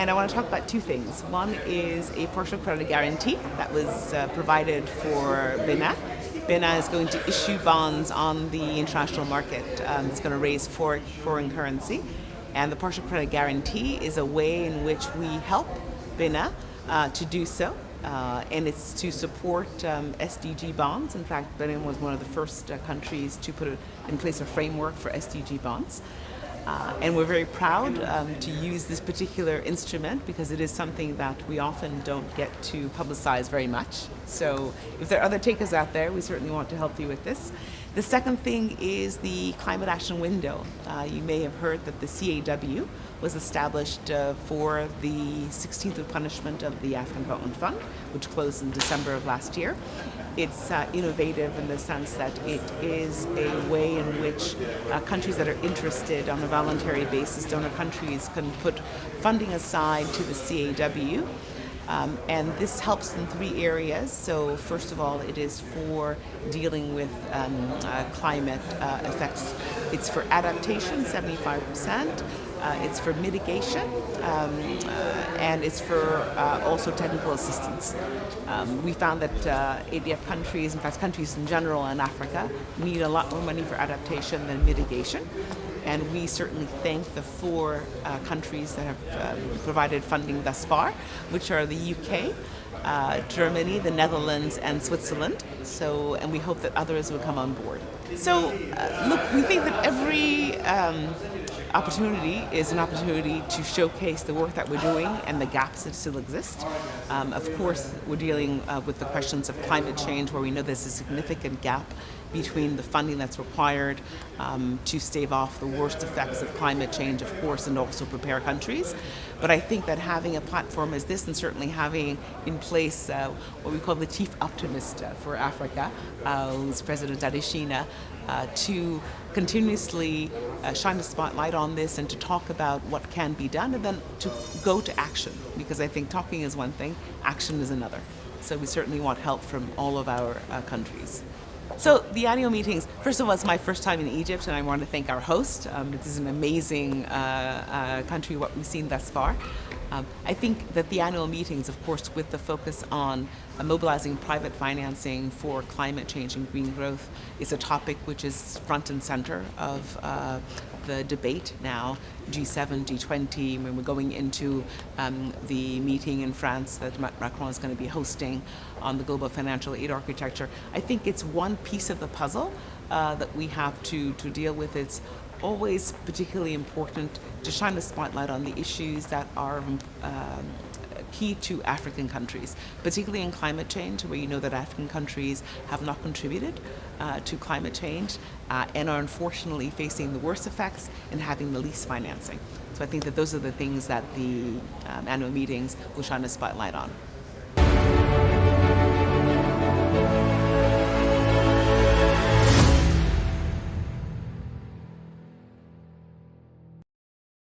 And I want to talk about two things. One is a partial credit guarantee that was provided for BINA. BINA is going to issue bonds on the international market. It's going to raise foreign currency. And the partial credit guarantee is a way in which we help BINA to do so. And it's to support SDG bonds. In fact, Benin was one of the first countries to put in place a framework for SDG bonds. And we're very proud to use this particular instrument because it is something that we often don't get to publicize very much. So if there are other takers out there, we certainly want to help you with this. The second thing is the climate action window. You may have heard that the CAW was established for the 16th replenishment of the African Development Fund, which closed in December of last year. It's innovative in the sense that it is a way in which countries that are interested on a voluntary basis, donor countries, can put funding aside to the CAW. And this helps in three areas. So first of all, it is for dealing with climate effects. It's for adaptation, 75%. It's for mitigation, and it's for also technical assistance. We found that ADF countries, in fact countries in general in Africa, need a lot more money for adaptation than mitigation. And we certainly thank the four countries that have provided funding thus far, which are the UK, Germany, the Netherlands, and Switzerland. So, and we hope that others will come on board. So, look, we think that every opportunity is an opportunity to showcase the work that we're doing and the gaps that still exist. Of course, we're dealing with the questions of climate change, where we know there's a significant gap between the funding that's required to stave off the worst effects of climate change, of course, and also prepare countries. But I think that having a platform as this, and certainly having in place what we call the chief optimist for Africa, who's President Adesina, to continuously shine a spotlight on this and to talk about what can be done, and then to go to action, because I think talking is one thing, action is another. So we certainly want help from all of our countries. So the annual meetings, first of all, it's my first time in Egypt, and I want to thank our host. This is an amazing country, what we've seen thus far. I think that the annual meetings, of course, with the focus on mobilizing private financing for climate change and green growth, is a topic which is front and center of the debate now, G7, G20, when we're going into the meeting in France that Macron is going to be hosting on the global financial aid architecture. I think it's one piece of the puzzle that we have to deal with. It's always particularly important to shine the spotlight on the issues that are key to African countries, particularly in climate change, where you know that African countries have not contributed to climate change and are unfortunately facing the worst effects and having the least financing. So I think that those are the things that the annual meetings will shine a spotlight on.